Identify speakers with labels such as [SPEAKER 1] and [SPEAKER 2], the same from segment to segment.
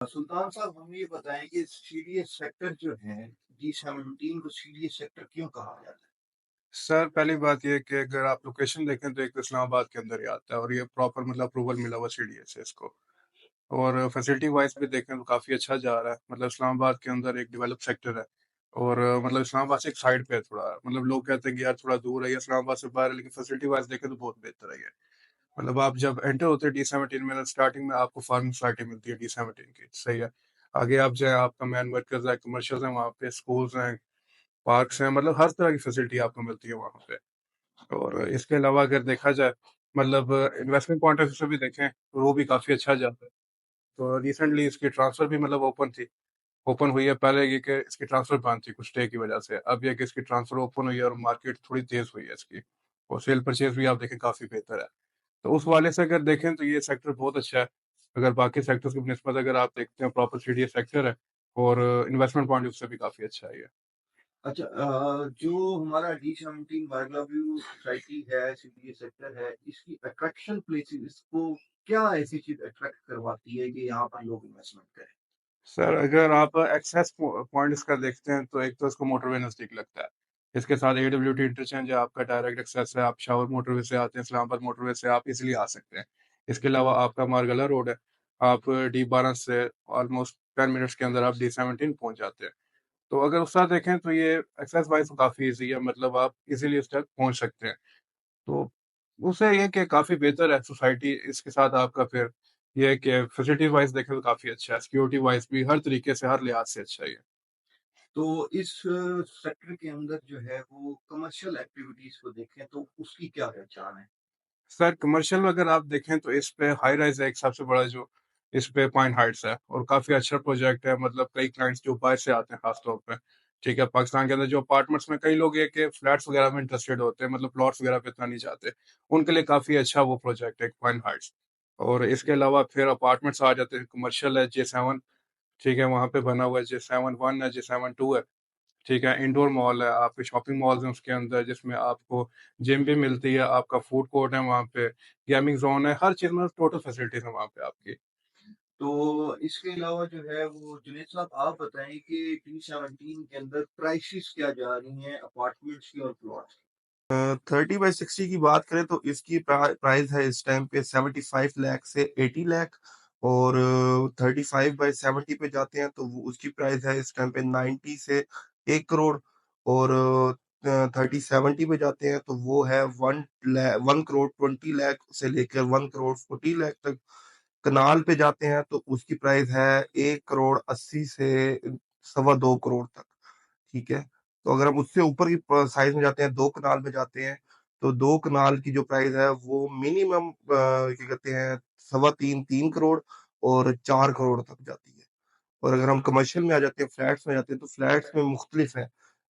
[SPEAKER 1] सुल्तान साहब हमें ये बताएं कि सीडीएस सेक्टर जो है G17 को सीडीएस सेक्टर क्यों कहा जाता है?
[SPEAKER 2] सर, पहली बात ये है कि अगर आप लोकेशन देखें तो एक तो इस्लामाबाद के अंदर ही आता है और ये प्रॉपर मतलब अप्रूवल मिला हुआ सीडीएस है इसको। और फैसिलिटी वाइज़ भी देखें तो काफ़ी अच्छा जा रहा है। मतलब इस्लामाबाद के अंदर एक डेवलप सेक्टर है और मतलब इस्लामाबाद से एक साइड पे है थोड़ा। मतलब लोग कहते हैं कि यार थोड़ा दूर है या इस्लामाबाद से बाहर है, लेकिन फैसिलिटी वाइज़ देखें तो बहुत बेहतर है ये। मतलब आप जब एंटर होते हैं डी-17 में, स्टार्टिंग में आपको फार्मिंग सोसाइटी मिलती है डी-17 की, सही है। आगे आप जाएँ, आपका मेन वर्कर्स है, कमर्शियल्स हैं, वहाँ पे स्कूल्स हैं, पार्क्स हैं, मतलब हर तरह की फैसिलिटी आपको मिलती है वहाँ पे। और इसके अलावा अगर देखा जाए, मतलब इन्वेस्टमेंट पॉइंट ऑफ व्यू से भी देखें तो वो भी काफ़ी अच्छा जाता है। तो रिसेंटली इसकी ट्रांसफ़र भी मतलब ओपन हुई है। पहले ये कि इसकी ट्रांसफ़र बंद थी कुछ स्टे की वजह से। अब ये कि इसकी ट्रांसफ़र ओपन हुई है और मार्केट थोड़ी तेज़ हुई है इसकी, और सेल परचेज़ भी आप देखें काफ़ी बेहतर है। तो उस हवाले से अगर देखें तो ये सेक्टर बहुत अच्छा है। अगर बाकी सेक्टर्स की बनिस्बत अगर आप देखते हैं, प्रॉपर सीडीएस सेक्टर है और इन्वेस्टमेंट पॉइंट ऑफ व्यू से भी काफ़ी अच्छा है ये।
[SPEAKER 1] अच्छा, जो हमारा G17 बारगलाव्यू सोसाइटी है, सीडीएस सेक्टर है, इसकी अट्रैक्शन प्लेसेस इसको क्या ऐसी चीज अट्रैक्ट करवाती है कि यहाँ पर लोग इन्वेस्टमेंट करें?
[SPEAKER 2] सर, अगर आप एक्सेस पॉइंट इसका देखते हैं तो एक तो इसको मोटरवे नज़दीक लगता है। इसके साथ एडब्ल्यूटी इंटरचेंज है, आपका डायरेक्ट एक्सेस है, आप शावर मोटरवे से आते हैं, इस्लामाबाद मोटरवे से आप इज़िली आ सकते हैं। इसके अलावा आपका मारगला रोड है, आप D12 से ऑलमोस्ट 10 मिनट्स के अंदर आप D17 पहुँच जाते हैं। तो अगर उस तरह देखें तो ये एक्सेस वाइज़ तो काफ़ी ईज़ी है, मतलब आप इज़िली उस तक पहुँच सकते हैं। तो उससे ये है कि काफ़ी बेहतर है सोसाइटी, इसके साथ आपका फिर ये है कि फैसिलिटी वाइज़ देखें तो काफ़ी अच्छा है, सिक्योरिटी वाइज़ भी हर तरीके से, हर लिहाज से अच्छा है ये।
[SPEAKER 1] तो इस सेक्टर के अंदर जो है वो कमर्शियल एक्टिविटीज को देखें तो उसकी क्या पहचान है?
[SPEAKER 2] सर, कमर्शियल में अगर आप देखें तो इस पे हाई राइज़ है एक सबसे बड़ा, जो इस पे पाइन हाइट्स है और काफ़ी अच्छा प्रोजेक्ट है। मतलब कई क्लाइंट्स जो बाहर से आते हैं ख़ास तौर पे, ठीक है? पाकिस्तान के अंदर जो अपार्टमेंट्स में कई लोग ये कि फ्लैट्स वगैरह में इंटरेस्टेड होते हैं, मतलब प्लॉट्स वगैरह पे इतना नहीं जाते। उनके लिए काफ़ी अच्छा वो प्रोजेक्ट है पाइन हाइट्स। और इसके अलावा फिर अपार्टमेंट्स आ जाते हैं, कमर्शियल है J7, ठीक है? वहाँ पे बना हुआ है J7-1 है, J7-2 है। ठीक है, इंडोर मॉल है, आपके शॉपिंग मॉल्स हैं उसके अंदर, जिसमें आपको जिम भी मिलती है, आपका फूड कोर्ट है वहाँ पे, गेमिंग ज़ोन है, हर चीज़ में टोटल फैसिलिटीज़ है वहाँ पे आपकी।
[SPEAKER 1] तो इसके अलावा जो है वो जुनैद साहब आप बताएं कि G17 के अंदर प्राइसेस क्या जा रही हैं अपार्टमेंट्स की और प्लॉट्स की?
[SPEAKER 3] 30/60 की बात करें तो इसकी प्राइस है इस टाइम पे 75 लाख से 80 लाख। और 35/70 पे जाते हैं तो उसकी प्राइस है इस टाइम पे 90 से 1 करोड़। और 30/70 पे जाते हैं तो वो है 1 करोड़ 20 लाख से लेकर 1 करोड़ 40 लाख तक। कनाल पे जाते हैं तो उसकी प्राइस है 1 करोड़ 80 से 2.25 करोड़ तक। ठीक है। तो अगर हम उससे ऊपर की साइज में जाते हैं, 2 कनाल में जाते हैं, तो 2 कनाल की जो प्राइस है वो मिनिमम क्या कहते हैं 3.25 3 करोड़ और 4 करोड़ तक जाती है। और अगर हम कमर्शियल में आ जाते हैं, फ्लैट्स में जाते हैं, तो फ्लैट्स में मुख्तलिफ है।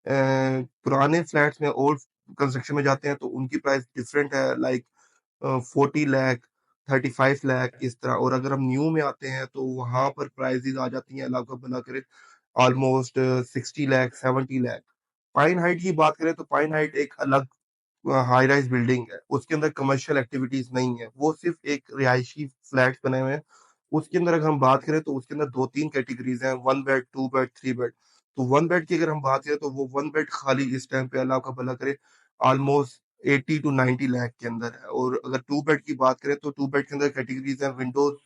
[SPEAKER 3] पुराने फ्लैट्स में, ओल्ड कंस्ट्रक्शन में जाते हैं तो उनकी प्राइस डिफरेंट है, लाइक 40 लाख 35 लाख इस तरह। और अगर हम न्यू में आते हैं तो वहां पर प्राइजेस आ जाती हैं, अल्लाह का भला करे, almost 60 lakh 70 lakh. Pine height की बात करें तो पाइन हाइट एक अलग हाई राइज बिल्डिंग है, उसके अंदर कमर्शियल एक्टिविटीज नहीं है, वो सिर्फ एक रिहायशी फ्लैट बने हुए हैं। उसके अंदर अगर हम बात करें तो उसके अंदर दो तीन कैटेगरीज हैं, 1 बेड 2 बेड 3 बेड। तो 1 बेड की अगर हम बात करें तो वो 1 बेड खाली इस टाइम पे अल्लाह का भला करे ऑलमोस्ट 80 to 90 लाख के अंदर है। और अगर 2 बेड की बात करें तो 2 बेड के अंदर कैटेगरीज हैं, विंडोज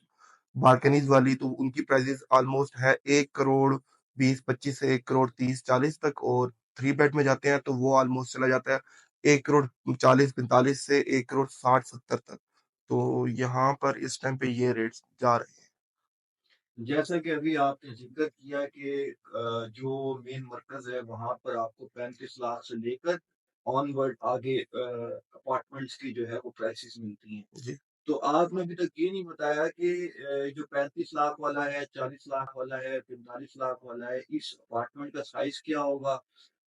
[SPEAKER 3] बालकनीज वाली, तो उनकी प्राइसेस ऑलमोस्ट है 1 करोड़ 20 25 से 1 करोड़ 30 40 तक। और 3 बेड में जाते हैं तो वो ऑलमोस्ट चला जाता है 1 करोड़ 40 45 से 1 करोड़ 60 70 तक। तो यहाँ पर इस टाइम पे ये रेट्स जा रहे हैं।
[SPEAKER 1] जैसा कि अभी आपने जिक्र किया कि जो मेन मरकज है वहां पर आपको 35 लाख से लेकर ऑनवर्ड आगे अपार्टमेंट्स की जो है वो प्राइसेस मिलती हैं।
[SPEAKER 3] जी।
[SPEAKER 1] तो आपने अभी तक ये नहीं बताया कि जो 35 लाख वाला है, 40 लाख वाला है, 45 लाख वाला है, इस अपार्टमेंट का साइज क्या होगा?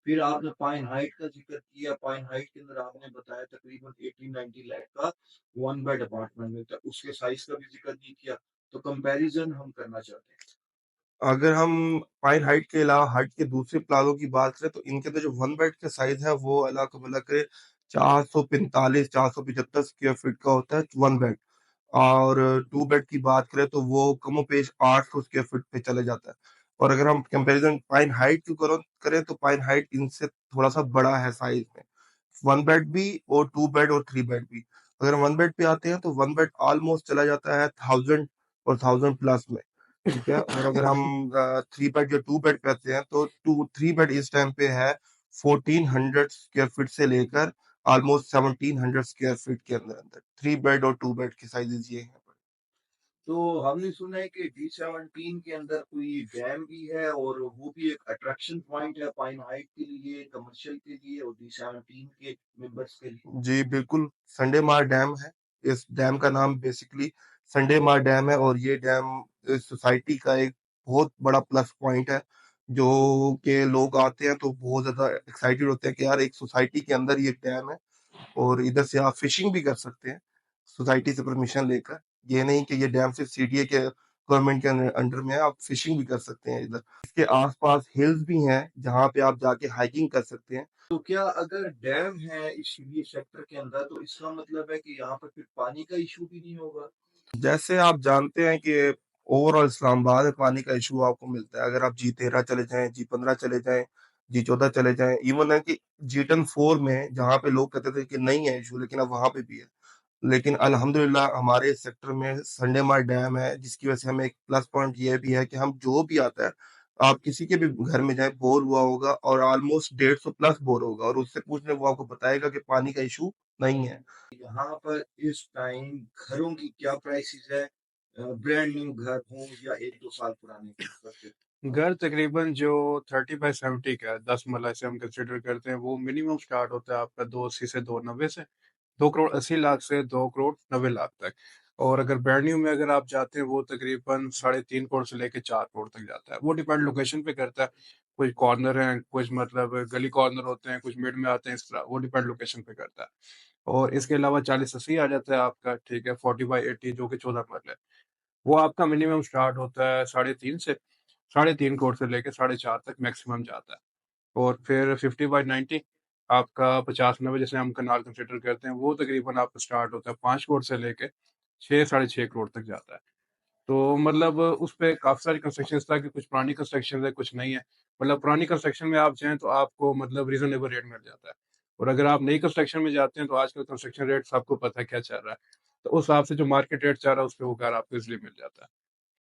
[SPEAKER 1] फिर आपने पाइन हाइट का जिक्र किया, पाइन हाइट के अंदर आपने बताया तकरीबन 18-19 लाख का 1 बेड अपार्टमेंट मिलता है, उसके साइज का भी जिक्र नहीं किया। तो कंपैरिजन हम करना चाहते हैं।
[SPEAKER 3] अगर हम पाइन हाइट के अलावा हाइट के दूसरे प्लाजों की बात करें तो इनके अंदर जो 1 बेड का साइज है वो अल्लाह को भला करे 445 475 स्क्वायर फीट का होता है 1 बेड। और 2 बेड की बात करें तो वो कमोपेश 800 स्क्वायर फीट पे चले जाता है। और अगर हम कंपैरिजन पाइन हाइट की करें तो पाइन हाइट इनसे थोड़ा सा बड़ा है साइज में, 1 बेड भी और 2 बेड और 3 बेड भी। अगर 1 बेड पे आते हैं तो 1 बेड ऑलमोस्ट चला जाता है 1000 और 1000 प्लस में, ठीक है। और अगर हम 3 बेड या 2 बेड पे आते हैं तो 3 बेड इस टाइम पे है 1400 स्क्वायर फीट से लेकर ऑलमोस्ट 1700 स्क्वायर फीट के अंदर अंदर 3 बेड और 2 बेड के साइजेस ये हैं।
[SPEAKER 1] तो हमने सुना है कि D17 के अंदर कोई डैम भी है और वो भी एक अट्रैक्शन पॉइंट है पाइन हाइट के लिए, कमर्शियल के लिए और D17 के मेंबर्स के लिए।
[SPEAKER 3] जी बिल्कुल, संडे मार डैम है। इस डैम का नाम बेसिकली संडे मार डैम है और ये डैम इस सोसाइटी का एक बहुत बड़ा प्लस पॉइंट है, जो कि लोग आते हैं तो बहुत ज्यादा एक्साइटेड होते हैं कि यार एक सोसाइटी के अंदर ये डैम है और इधर से आप फिशिंग भी कर सकते हैं सोसाइटी से परमिशन लेकर। ये नहीं कि ये डैम सिर्फ सीडीए के गवर्नमेंट के अंडर में है, आप फिशिंग भी कर सकते हैं इधर। इसके आसपास हिल्स भी हैं जहाँ पे आप जाके हाइकिंग कर सकते हैं।
[SPEAKER 1] तो क्या अगर डैम है इस ये सेक्टर के अंदर तो इसका मतलब है कि यहाँ पर फिर पानी का इशू भी नहीं होगा?
[SPEAKER 3] जैसे आप जानते हैं कि ओवरऑल इस्लामाबाद में पानी का इशू आपको मिलता है। अगर आप G13 चले जाएं, G15 चले जाएं, G14 चले जाएं, इवन है कि G10-4 में जहाँ पे लोग कहते थे कि नहीं है इशू, लेकिन अब वहां पे भी है। लेकिन अल्हम्दुलिल्लाह हमारे सेक्टर में संडे मार डैम है, जिसकी वजह से हमें एक प्लस पॉइंट ये भी है कि हम जो भी आता है, आप किसी के भी घर में जाए बोर हुआ होगा और ऑलमोस्ट 150 प्लस बोर होगा और उससे पूछने वो आपको बताएगा कि पानी का इशू नहीं है।
[SPEAKER 1] यहाँ पर इस टाइम घरों की क्या प्राइसेस है? ब्रांड न्यू घर हो या 1-2 साल पुराने घर?
[SPEAKER 2] घर तकरीबन जो 30/70 का है, 10 मरला से हम कंसिडर करते हैं, वो मिनिमम स्टार्ट होता है आपका 280 से 290 से, 2 करोड़ 80 लाख से 2 करोड़ 90 लाख तक। और अगर ब्रांड न्यू में अगर आप जाते हैं वो तकरीबन 3.5 करोड़ से लेके 4 करोड़ तक जाता है। वो डिपेंड लोकेशन पे करता है, कुछ कॉर्नर हैं, कुछ मतलब गली कॉर्नर होते हैं, कुछ मिड में आते हैं, इस तरह वो डिपेंड लोकेशन पे करता है। और इसके अलावा 40-80 आ जाता है आपका, ठीक है, 40/80 जो कि 14 मरले है। वो आपका मिनिमम स्टार्ट होता है 3.5 से, 3.5 करोड़ से लेके 4.5 तक मैक्सिमम जाता है। और फिर 50/90 आपका 50-90 जैसे हम कनाल कंसिडर करते हैं, वो तकरीबन आपका स्टार्ट होता है 5 करोड़ से लेके 6-6.5 करोड़ तक जाता है। तो मतलब उस पे काफ़ी सारी कंस्ट्रक्शंस था कि कुछ पुरानी कंस्ट्रक्शन है, कुछ नहीं है। मतलब पुरानी कंस्ट्रक्शन में आप जाएँ तो आपको मतलब रीज़नेबल रेट मिल जाता है। और अगर आप नई कंस्ट्रक्शन में जाते हैं तो आजकल कंस्ट्रक्शन रेट्स आपको पता है क्या चल रहा है। तो उस हिसाब से जो मार्केट रेट चल रहा है, उस पे वो घर आपको ईज़िली मिल जाता है।